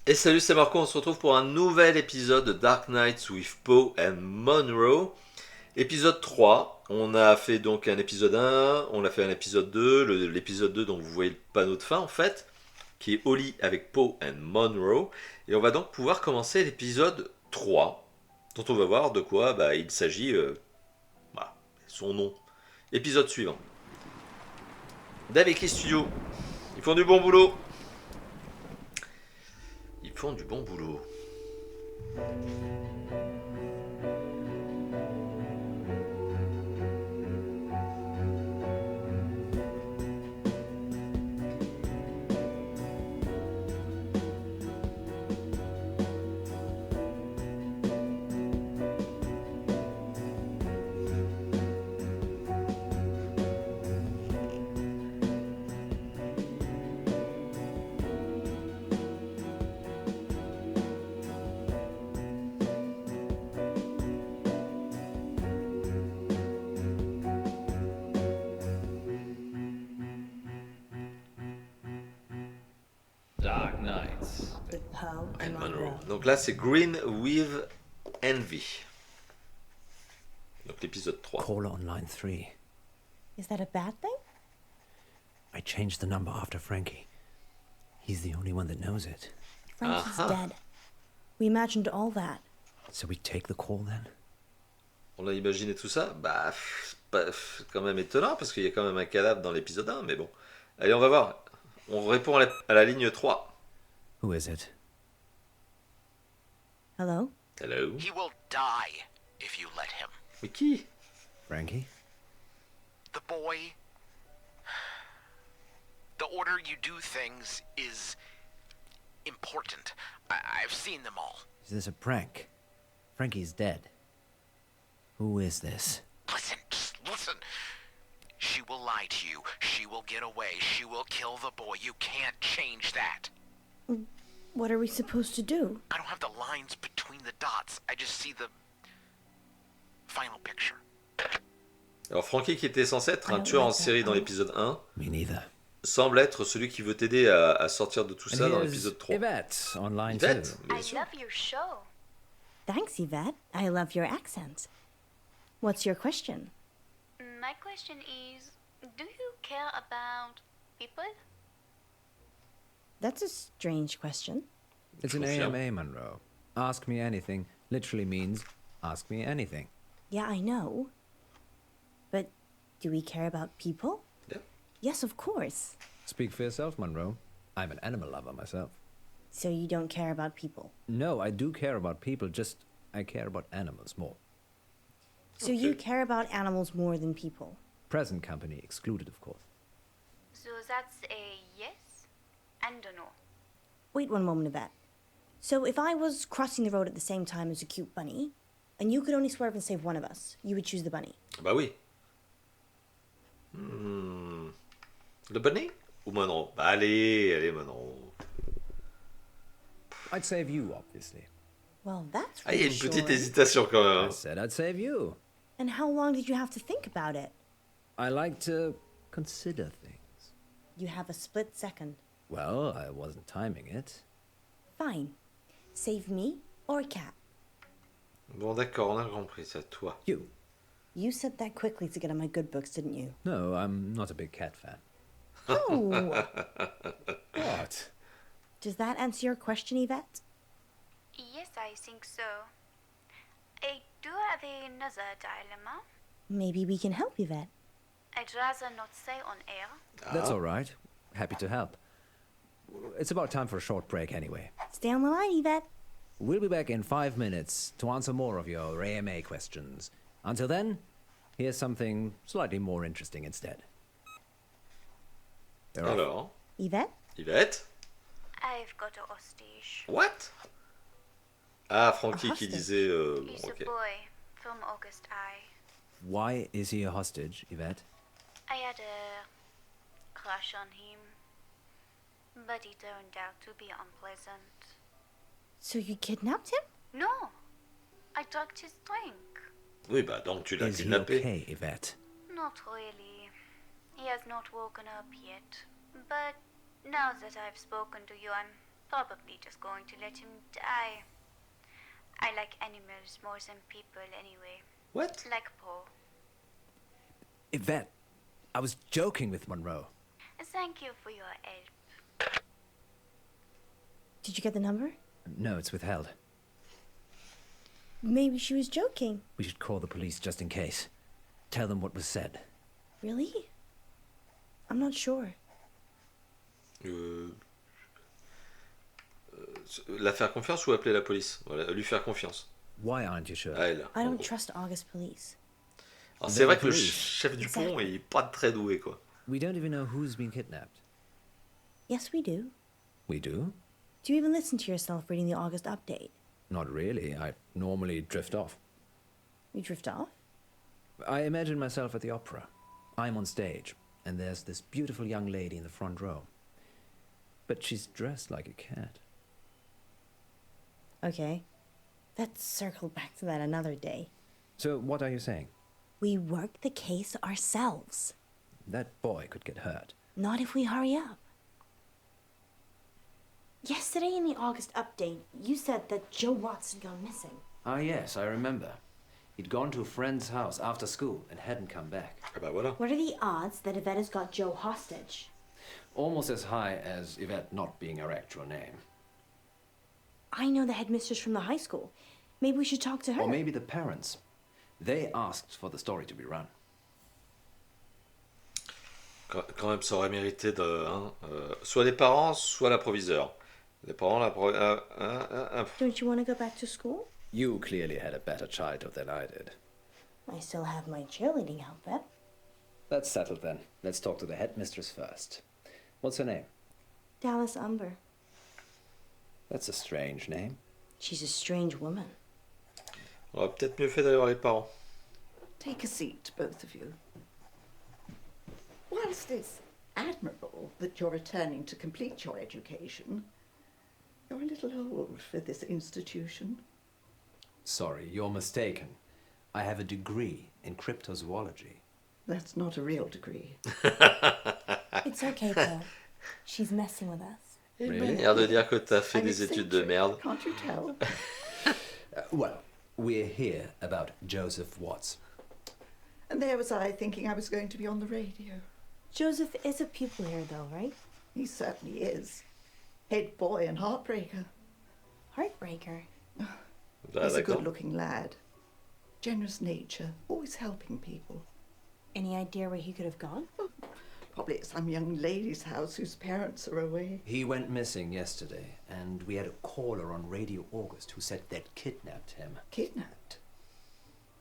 Et salut, c'est Marco, on se retrouve pour un nouvel épisode de Dark Nights with POE MUNRO. Épisode 3, on a fait donc un épisode 1, on a fait un épisode 2, l'épisode 2 dont vous voyez le panneau de fin en fait, qui est Au lit avec POE MUNRO. Et on va donc pouvoir commencer l'épisode 3, dont on va voir de quoi il s'agit, son nom. Épisode suivant. Dave et Chris Studio, ils font du bon boulot. Ils font du bon boulot. Dark Nights. With Poe And and Monroe. Monroe. Donc là, c'est Green with Envy. Donc l'épisode 3. Caller on line 3. Is that a bad thing? I changed the number after Frankie. He's the only one that knows it. Frankie's Uh-huh. dead. We imagined all that. So we take the call then? On a imaginé tout ça. C'est quand même étonnant parce qu'il y a quand même un cadavre dans l'épisode 1, mais bon. Allez, on va voir. On répond à la ligne 3. Who is it? Hello? Hello. He will die if you let him. Mais qui? Frankie? The boy. The order you do things is important. I've seen them all. Is this a prank? Frankie's dead. Who is this? Listen, just listen. She will lie to you. She will get away. She will kill the boy. You can't change that. What are we supposed to do? I don't have the lines between the dots. I just see the final picture. Alors Frankie, qui était censé être un tueur en série dans l'épisode 1, Me neither. semble être celui qui veut t'aider à sortir de tout ça And dans here's l'épisode 3. Yvette on line Yvette, 2. bien I sûr. love your show. Thanks, Yvette. I love your accent. What's your question? My question is, do you care about people? That's a strange question. It's an Confirm. AMA, Monroe. Ask me anything literally means ask me anything. Yeah, I know. But do we care about people? Yeah. Yes, of course. Speak for yourself, Monroe. I'm an animal lover myself. So you don't care about people. No, I do care about people, just I care about animals more. So you Okay. care about animals more than people. Present company excluded, of course. So that's a yes and a no. Wait one moment, Yvette. So if I was crossing the road at the same time as a cute bunny, and you could only swerve and save one of us, you would choose the bunny. Bah oui. Le bonnet ou Monroe? Bah allez Monroe. I'd save you, obviously. Well, that's Ah, il y a une petite reassuring. hésitation quand même. I said I'd save you. And how long did you have to think about it? I like to consider things. You have a split second. Well, I wasn't timing it. Fine. Save me or a cat. Bon d'accord, on a compris, c'est à toi. You. You said that quickly to get on my good books, didn't you? No, I'm not a big cat fan. Oh. What? Does that answer your question, Yvette? Yes, I think so. I do have another dilemma. Maybe we can help, Yvette. I'd rather not say on air. That's all right. Happy to help. It's about time for a short break anyway. Stay on the line, Yvette. We'll be back in 5 minutes to answer more of your AMA questions. Until then, here's something slightly more interesting instead. They're off. Alors, Yvette? Yvette? I've got a hostage. What? Ah, Frankie A qui hostage. disait... He's ok. a boy from August I. Why is he a hostage, Yvette? I had a crush on him, but he turned out to be unpleasant. So you kidnapped him? No, I drugged his drink. Oui, bah donc tu l'as Is he kidnappé. okay, Yvette? Not really. He has not woken up yet. But now that I've spoken to you, I'm Probably just going to let him die. I like animals more than people anyway. What? Like Poe. Yvette, I was joking with Monroe. Thank you for your help. Did you get the number? No, it's withheld. Maybe she was joking. We should call the police just in case. Tell them what was said. Really? I'm not sure. La faire confiance ou appeler la police? Voilà, lui faire confiance. Why aren't you sure? À elle. I en don't gros. trust August police. Alors, c'est vrai que le Police. chef du pont, Exactly. il est pas très doué, quoi. We don't even know who's been kidnapped. Yes, we do. We do? Do you even listen to yourself reading the August update? Not really. I normally drift off. You drift off? I imagine myself at the opera. I'm on stage, and there's this beautiful young lady in the front row. But she's dressed like a cat. Okay. Let's circle back to that another day. So, what are you saying? We work the case ourselves. That boy could get hurt. Not if we hurry up. Yesterday in the August update, you said that Joe Watts had gone missing. Ah, yes, I remember. He'd gone to a friend's house after school and hadn't come back. Ah bah voilà. What are the odds that Yvette has got Joe hostage? Almost as high as Yvette not being her actual name. I know the headmistress from the high school. Maybe we should talk to her. Or maybe the parents. They asked for the story to be run. Quand même, ça aurait mérité de... Hein, soit les parents, soit l'approviseur. Les parents, Don't you want to go back to school? You clearly had a better childhood than I did. I still have my cheerleading outfit. That's settled then. Let's talk to the headmistress first. What's her name? Dallas Umber. That's a strange name. She's a strange woman. On aurait peut-être mieux fait d'aller voir les parents. Take a seat, both of you. Whilst it's admirable that you're returning to complete your education, you're a little old for this institution. Sorry, you're mistaken. I have a degree in cryptozoology. That's not a real degree. It's okay, Paul. She's messing with us. Il Really? m'a l'air de dire que t'as fait I'm des études de eccentric, merde. Can't you tell? Well, we're here about Joseph Watts. And there was I thinking I was going to be on the radio. Joseph is a pupil here, though, right? He certainly is. Head boy and heartbreaker. Heartbreaker. Ah, He's a d'accord. good-looking lad. Generous nature, always helping people. Any idea where he could have gone? Probably at some young lady's house whose parents are away. He went missing yesterday, and we had a caller on Radio August who said they'd kidnapped him. Kidnapped?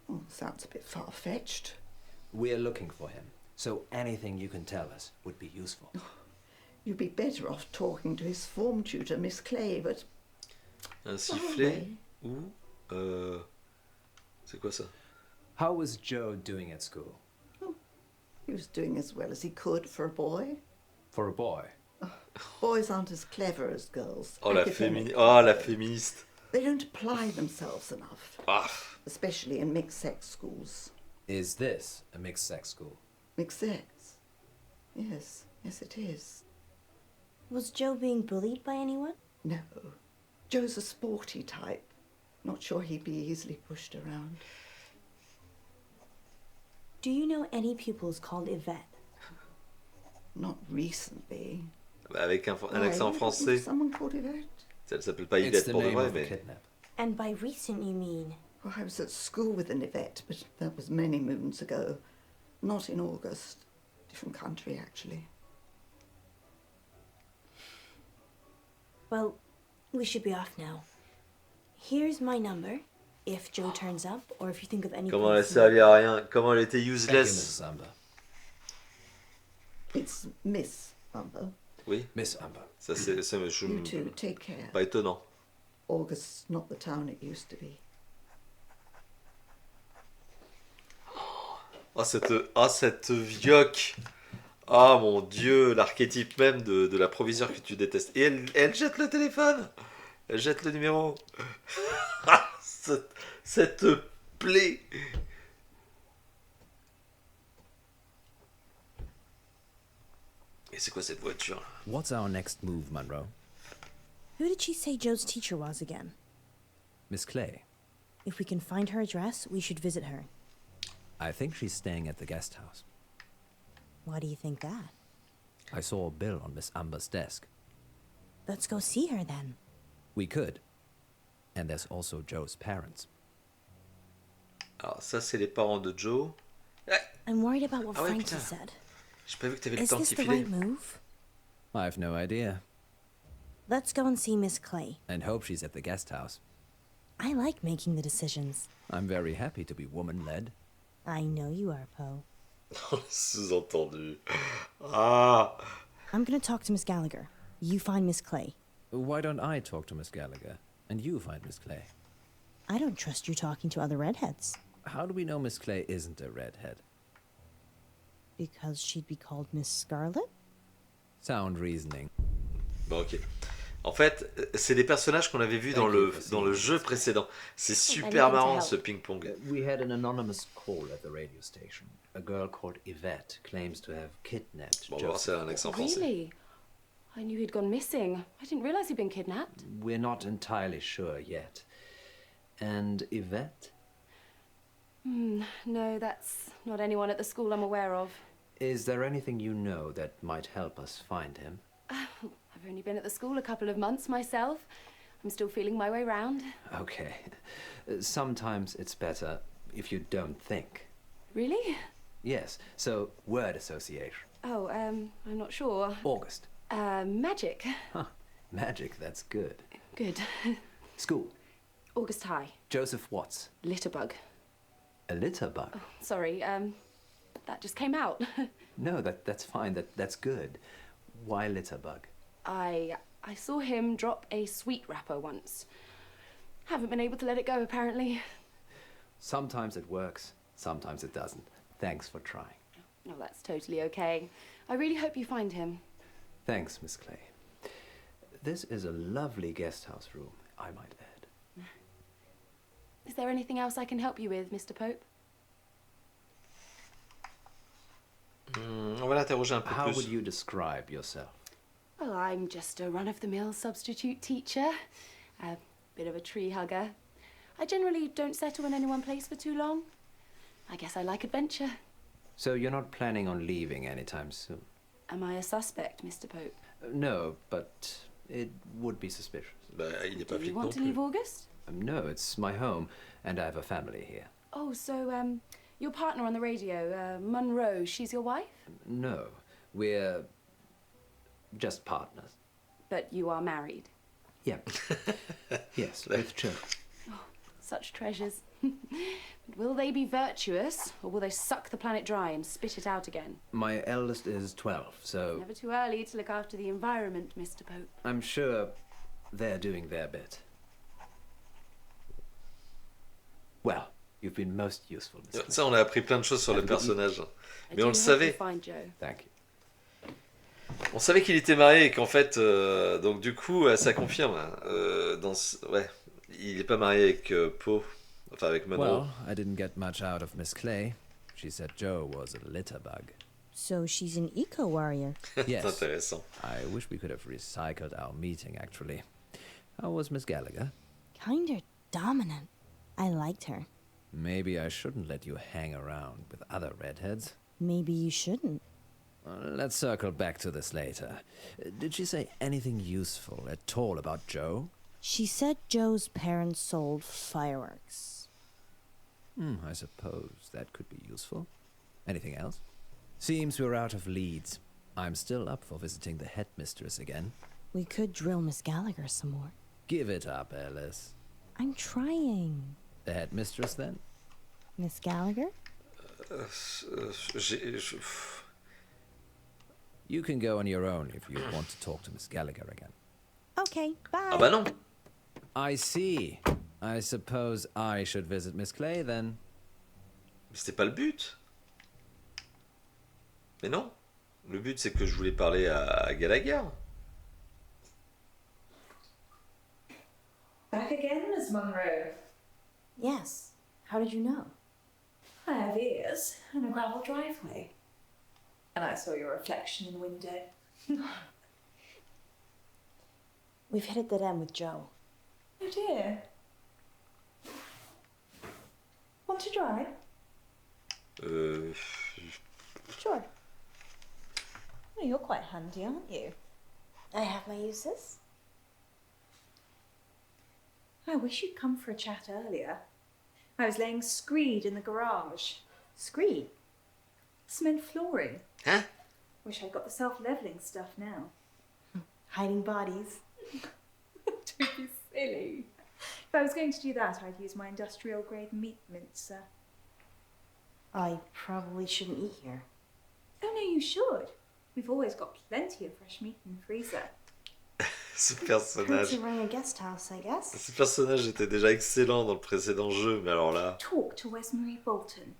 Oh, sounds a bit far-fetched. We're looking for him, so anything you can tell us would be useful. You'd be better off talking to his form tutor, Miss Clay, but... Un sifflet ou... C'est quoi ça? How was Joe doing at school? He was doing as well as he could for a boy. For a boy? Boys aren't as clever as girls. Oh, la Academic. féministe. They don't apply themselves enough, Ah, especially in mixed-sex schools. Is this a mixed-sex school? Mixed-sex? Yes, yes it is. Was Joe being bullied by anyone? No. Joe's a sporty type. Not sure he'd be easily pushed around. Do you know any pupils called Yvette? Not recently. avec un Why, accent wouldn't français. Someone called Yvette? Elle s'appelle pas It's Yvette the pour de name vrai, of the mais... kidnap. And by recent, you mean? Well, I was at school with an Yvette, but that was many moons ago. Not in August. Different country, actually. Well, we should be off now. Here's my number, if Joe turns up, or if you think of any... Comment elle servait à rien? Comment elle était Thank you, useless? Mrs. Amber. It's Miss Umber. Oui, Miss Amber. ça c'est... You too, take care. Pas étonnant. August's not the town it used to be. Ah, cette vioque. Ah, mon Dieu, l'archétype même de la proviseure que tu détestes. Et elle jette le téléphone. Elle jette le numéro. Ah, cette plaie. Et c'est quoi cette voiture? What's our next move, Monroe? Who did she say Joe's teacher was again? Miss Clay. If we can find her address, we should visit her. I think she's staying at the guest house. Why do you think that? I saw a bill on Miss Amber's desk. Let's go see her then. We could. And there's also Joe's parents. Alors ça c'est les parents de Joe. Ah, I'm worried about what Ah ouais, Frankie putain. said. j'ai pas vu que t'avais le Is temps this qui the filait. right move? I've no idea. Let's go and see Miss Clay. And hope she's at the guest house. I like making the decisions. I'm very happy to be woman-led. I know you are, Poe. Sous-entendu. Ah. I'm gonna talk to Miss Gallagher. You find Miss Clay. Why don't I talk to Miss Gallagher, and you find Miss Clay? I don't trust you talking to other redheads. How do we know Miss Clay isn't a redhead? Because she'd be called Miss Scarlet? Sound reasoning. Bon, ok. En fait, c'est des personnages qu'on avait vus dans le jeu précédent. C'est super marrant ce ping-pong. We had an anonymous call at the radio station. A girl called Yvette claims to have kidnapped Bon, on va voir si elle a un accent français. Really? I knew he'd gone missing. I didn't realize he'd been kidnapped. We're not entirely sure yet. And Yvette? No, that's not anyone at the school I'm aware of. Is there anything you know that might help us find him? I've only been at the school a couple of months myself. I'm still feeling my way round. Okay. Sometimes it's better if you don't think. Really? Yes, so word association. Oh, I'm not sure. August. Magic. Huh. Magic, that's good. Good. School. August High. Joseph Watts. Litterbug. A litter bug? Sorry, that just came out. No, that's fine. That's good. Why litter bug? I saw him drop a sweet wrapper once. Haven't been able to let it go, apparently. Sometimes it works, sometimes it doesn't. Thanks for trying. Oh, that's totally okay. I really hope you find him. Thanks, Miss Clay. This is a lovely guest house room, I might add. Is there anything else I can help you with, Mr. Pope? On va l'interroger un peu How plus. would you describe yourself? Well, I'm just a run-of-the-mill substitute teacher. A bit of a tree hugger. I generally don't settle in any one place for too long. I guess I like adventure. So you're not planning on leaving anytime soon? Am I a suspect, Mr. Pope? No, but it would be suspicious. Bah, il est pas Do you flic non want to plus. leave August? No, it's my home, and I have a family here. Oh, so, your partner on the radio, Munro, she's your wife? No, we're just partners. But you are married. Yeah. Yes, with children. Such treasures. But will they be virtuous, or will they suck the planet dry and spit it out again? My eldest is 12, so Never too early to look after the environment, Mr. Pope. I'm sure they're doing their bit. Well, you've been most useful, Miss Clay. Ça, on a appris plein de choses sur le personnage. I Mais on do le hope you savait. find Joe. Thank you. On savait qu'il était marié et qu'en fait, donc du coup, ça confirme. Ouais, il est pas marié avec Poe, enfin avec Munro. Well, I didn't get much out of Miss Clay. She said Joe was a litter bug. So she's an eco-warrior. C'est Yes. intéressant. I wish we could have recycled our meeting, actually. How was Miss Gallagher? Kinda dominant. I liked her. Maybe I shouldn't let you hang around with other redheads. Maybe you shouldn't. Let's circle back to this later. Did she say anything useful at all about Joe? She said Joe's parents sold fireworks. I suppose that could be useful. Anything else? Seems we're out of leads. I'm still up for visiting the headmistress again. We could drill Miss Gallagher some more. Give it up, Alice. I'm trying. The headmistress, then? Miss Gallagher? You can go on your own if you want to talk to Miss Gallagher again. Okay, bye. Ah bah non. I see. I suppose I should visit Miss Clay, then. Mais c'était pas le but. Mais non. Le but, c'est que je voulais parler à Gallagher. Back again, Miss Munro. Yes. How did you know? I have ears and a gravel driveway. And I saw your reflection in the window. We've hit a dead end with Joe. Oh dear. Want to drive? Sure. Well, you're quite handy, aren't you? I have my uses. I wish you'd come for a chat earlier. I was laying screed in the garage. Screed. Cement flooring. Huh? Wish I'd got the self-leveling stuff now. Hiding bodies. Don't be silly. If I was going to do that, I'd use my industrial-grade meat mincer. I probably shouldn't eat here. Oh no, you should. We've always got plenty of fresh meat in the freezer. Ce Hurts personnage. to run a guest house, I guess. Ce personnage était déjà excellent dans le précédent jeu, mais alors là. Talk to Wes-Marie Bolton.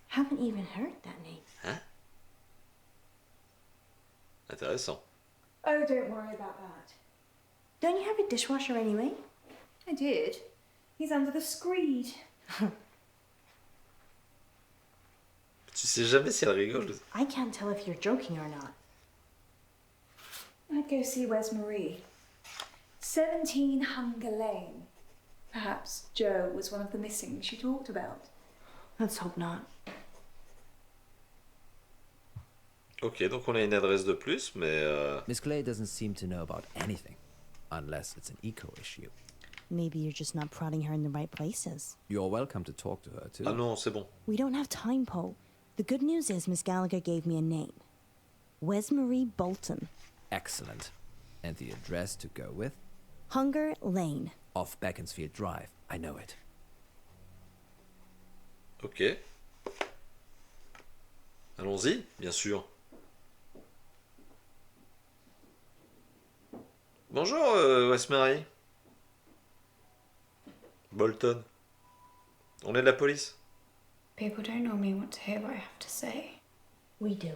Haven't even heard that name. Hein? Intéressant. Oh, don't worry about that. Don't you have a dishwasher anyway? I did. He's under the screed. Tu sais jamais si elle rigole. I can't tell if you're joking or not. I'd go see Wes-Marie. 17 Hunger Lane. Perhaps Joe was one of the missing she talked about. Let's hope not. Ok, donc on a une adresse de plus, mais Miss Clay doesn't seem to know about anything, unless it's an eco issue. Maybe you're just not prodding her in the right places. You're welcome to talk to her, too. ah non, c'est bon. We don't have time, Poe. The good news is Miss Gallagher gave me a name. Wes-Marie Bolton. Excellent. And the address to go with? Hunger Lane. Off Beaconsfield Drive. I know it. Ok. Allons-y, bien sûr. Bonjour, Wes-Marie. Bolton. On est de la police. People don't normally want to hear what I have to say. We do.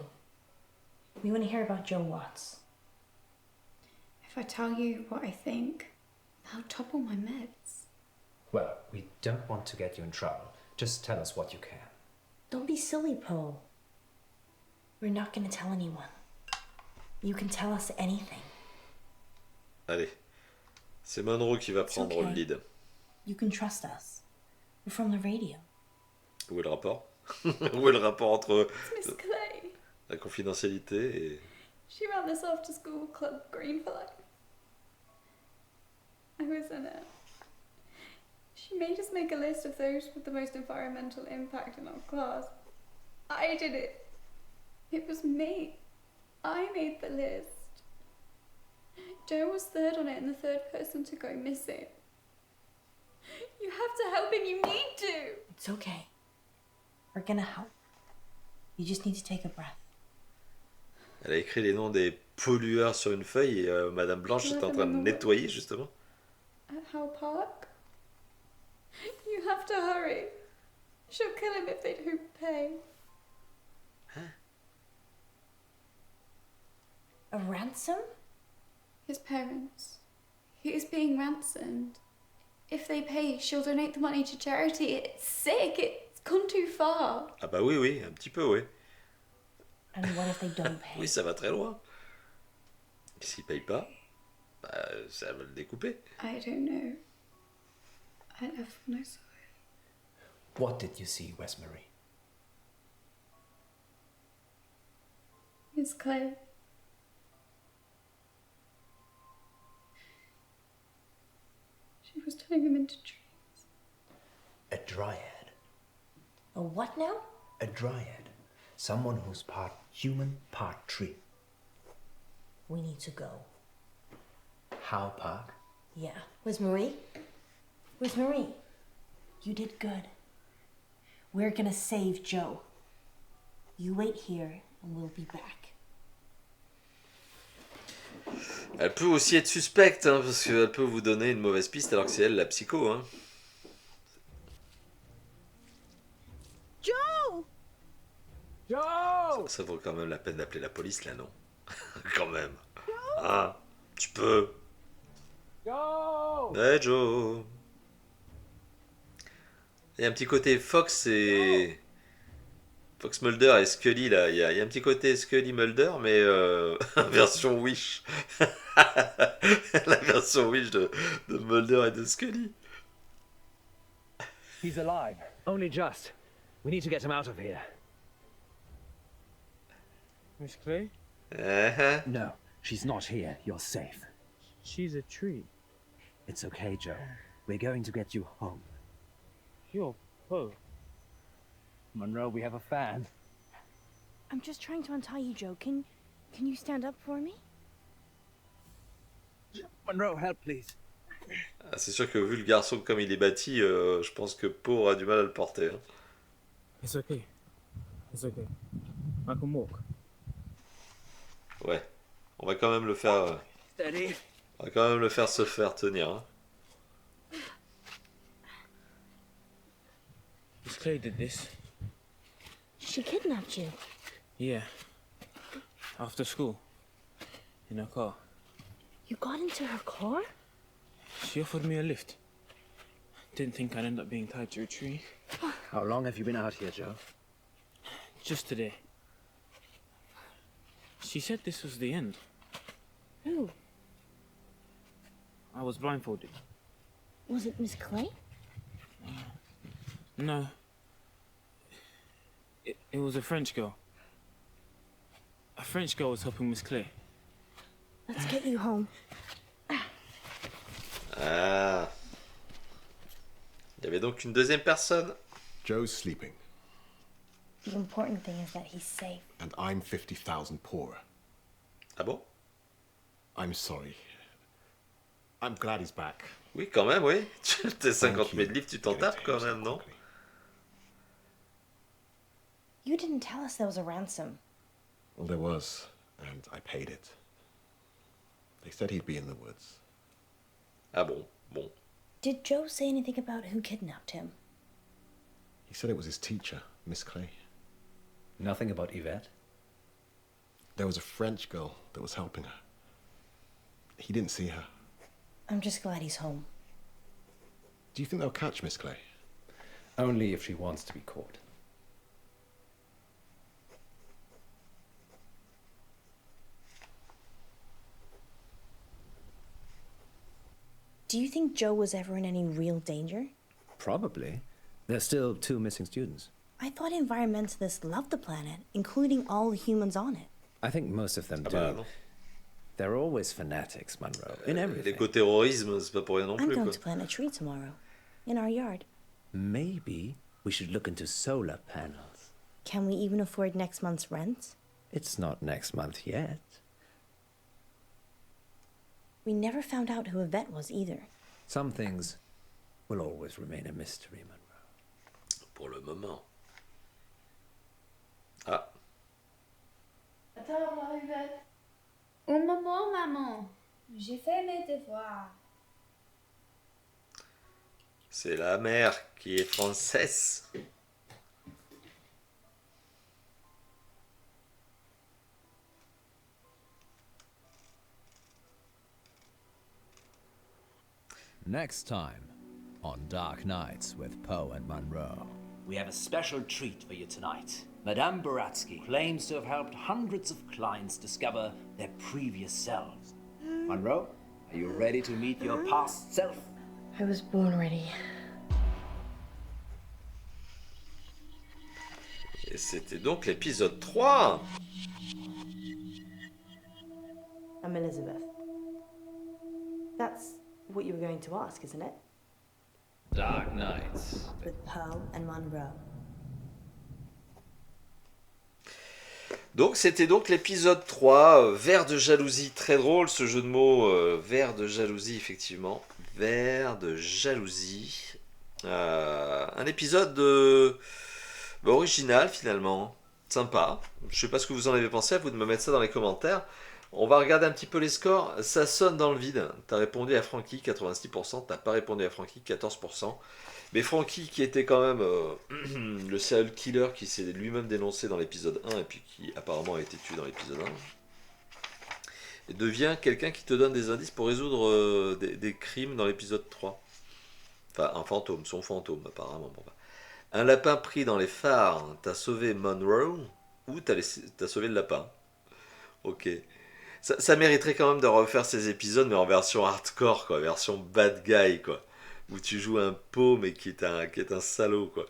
We want to hear about Joe Watts. If I tell you what I think, I'll topple my meds. Well, we don't want to get you in trouble. Just tell us what you can. Don't be silly, Poe. We're not going to tell anyone. You can tell us anything. Allez. C'est Munro qui va It's prendre okay. le lead. You can trust us. We're from the radio. Où est le rapport? Où est le rapport entre It's Miss Clay. la confidentialité et... She ran this after school club, Green for Life. I was in it. She made us make a list of those with the most environmental impact in our class. I did it. It was me. I made the list. Joe was third on it and the third person to go missing. You have to help him, you need to! It's okay. We're gonna help. You just need to take a breath. Elle a écrit les noms des pollueurs sur une feuille et Madame Blanche était en train de nettoyer justement. At Howe Park? You have to hurry. She'll kill him if they don't pay. A ransom? His parents. He is being ransomed. If they pay, she'll donate the money to charity. It's sick. It's gone too far. Ah bah oui, oui, un petit peu, oui. And what if they don't pay? Oui, ça va très loin. Et s'ils payent pas, bah, ça va le découper. I don't know. I left when I saw it. What did you see, Wes-Marie? Miss Clay. She was turning him into trees. A dryad. A what now? A dryad. Someone who's part human, part tree. We need to go. Howe Park? Yeah. Where's Marie? Where's Marie? You did good. We're gonna save Joe. You wait here and we'll be back. Elle peut aussi être suspecte, hein, parce qu'elle peut vous donner une mauvaise piste alors que c'est elle la psycho. Hein. Joe! Joe! Ça vaut quand même la peine d'appeler la police là, non? Quand même. Hein? Tu peux. Joe! Ouais, Joe. Il y a un petit côté Fox et Fox Mulder et Scully, là, il y a un petit côté Scully Mulder, mais version Wish. La version Wish de Mulder et de Scully. He's alive. Only just. We need to get him out of here. Miss Clay? Uh-huh. No, she's not here. You're safe. She's a tree. It's okay, Joe. We're going to get you home. You're Poe. Munro, we have a fan. I'm just trying to untie you, Joe. Can you stand up for me? Munro, help, please. Ah, c'est sûr que vu le garçon comme il est bâti, je pense que Poe aura du mal à le porter. Hein. It's okay. It's okay. I can walk. Ouais, on va quand même le faire. Steady. On va quand même le faire se faire tenir. Hein. Miss Clay did this. She kidnapped you. Yeah. After school. In her car. You got into her car? She offered me a lift. Didn't think I'd end up being tied to a tree. How long have you been out here, Joe? Just today. She said this was the end. Who? I was blindfolded. Was it Miss Clay? No. It was a French girl. A French girl was helping Miss Clay. Let's get you home. Ah. Il y avait donc une deuxième personne. Joe's sleeping. The important thing is that he's safe. And I'm 50,000 poorer. Ah bon? I'm sorry. I'm glad he's back. Oui, quand même, oui. Tes 50 000 livres, tu t'en tapes quand même, non? You didn't tell us there was a ransom. Well, there was, and I paid it. They said he'd be in the woods. Ah bon, bon. Did Joe say anything about who kidnapped him? He said it was his teacher, Miss Clay. Nothing about Yvette? There was a French girl that was helping her. He didn't see her. I'm just glad he's home. Do you think they'll catch Miss Clay? Only if she wants to be caught. Do you think Joe was ever in any real danger? Probably. There's still 2 missing students. I thought environmentalists loved the planet, including all the humans on it. I think most of them Ah do. bah non. They're always fanatics, Munro, in everything. L'éco-terrorisme, c'est pas pour rien non I'm plus. going Quoi. to plant a tree tomorrow. In our yard. Maybe we should look into solar panels. Can we even afford next month's rent? It's not next month yet. We never found out who Yvette was either. Some things will always remain a mystery, Munro. Pour le moment. Ah. Attends, moi, Yvette. Un moment, maman. J'ai fait mes devoirs. C'est la mère qui est française. Next time on Dark Nights with Poe and Munro. We have a special treat for you tonight. Madame Baratsky claims to have helped hundreds of clients discover their previous selves. Munro, are you ready to meet your past self? I was born ready. Et c'était donc l'épisode 3. I'm Elizabeth. That's what you were going to ask, isn't it? Dark Nights. With Poe and Munro. Donc c'était donc l'épisode 3, vert de jalousie, très drôle ce jeu de mots, vert de jalousie effectivement, vert de jalousie, un épisode original finalement, sympa, je sais pas ce que vous en avez pensé, à vous de me mettre ça dans les commentaires. On va regarder un petit peu les scores, ça sonne dans le vide, t'as répondu à Francky 86%, t'as pas répondu à Francky 14%, mais Francky qui était quand même le serial killer qui s'est lui-même dénoncé dans l'épisode 1 et puis qui apparemment a été tué dans l'épisode 1, et devient quelqu'un qui te donne des indices pour résoudre des crimes dans l'épisode 3. Enfin un fantôme, son fantôme apparemment. Bon, bah. Un lapin pris dans les phares, t'as sauvé Monroe ou t'as sauvé le lapin. Ok. Ça mériterait quand même de refaire ces épisodes, mais en version hardcore, quoi, version bad guy, quoi. Où tu joues un pot, mais qui est un salaud, quoi.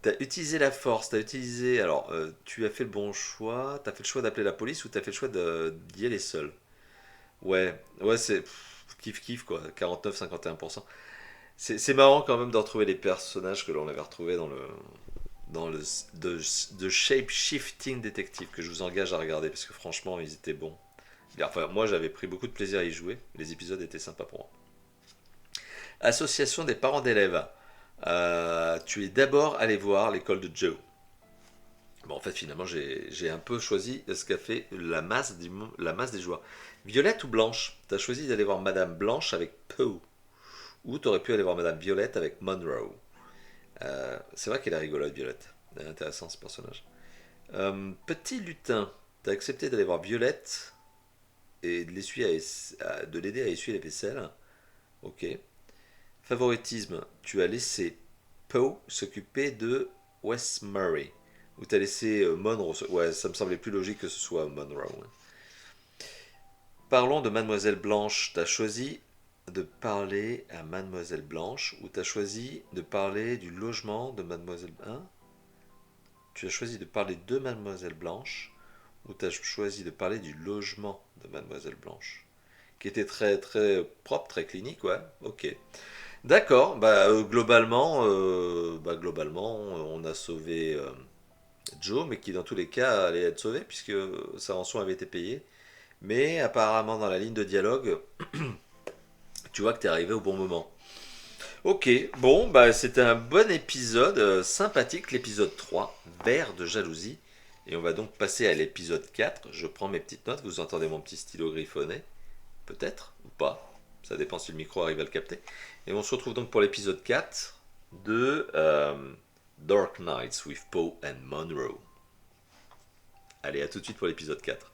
T'as utilisé la force, t'as utilisé... Alors, tu as fait le bon choix, t'as fait le choix d'appeler la police ou t'as fait le choix d'y aller seul. Ouais, c'est kiff-kiff, quoi, 49-51%. C'est marrant quand même de retrouver les personnages que l'on avait retrouvés dans le de Shape Shifting Detective, que je vous engage à regarder, parce que franchement, ils étaient bons. Enfin, moi, j'avais pris beaucoup de plaisir à y jouer, les épisodes étaient sympas pour moi. Association des parents d'élèves. Tu es d'abord allé voir l'école de Joe. Bon, en fait, finalement, j'ai un peu choisi ce qu'a fait la masse des joueurs. Violette ou Blanche? Tu as choisi d'aller voir Madame Blanche avec Poe. Ou tu aurais pu aller voir Madame Violette avec Monroe. C'est vrai qu'elle est rigolote, Violette. Elle est intéressant, ce personnage. Petit lutin. Tu as accepté d'aller voir Violette et de l'aider à essuyer les vaisselles. Ok. Favoritisme. Tu as laissé Poe s'occuper de West Murray. Ou t'as laissé Monroe. Ouais, ça me semblait plus logique que ce soit Monroe. Parlons de Mademoiselle Blanche. T'as choisi de parler à Mademoiselle Blanche ou t'as choisi de parler du logement de Mademoiselle... Hein? Tu as choisi de parler de Mademoiselle Blanche ou t'as choisi de parler du logement de Mademoiselle Blanche? Qui était très très propre, très clinique, ouais. Ok. D'accord, globalement, on a sauvé Joe, mais qui dans tous les cas allait être sauvé puisque sa rançon avait été payée. Mais apparemment dans la ligne de dialogue, tu vois que tu es arrivé au bon moment. Ok, bon, c'était un bon épisode, sympathique, l'épisode 3, vert de jalousie. Et on va donc passer à l'épisode 4. Je prends mes petites notes, vous entendez mon petit stylo griffonné. Peut-être, ou pas. Ça dépend si le micro arrive à le capter. Et on se retrouve donc pour l'épisode 4 de Dark Nights with Poe and Munro. Allez, à tout de suite pour l'épisode 4.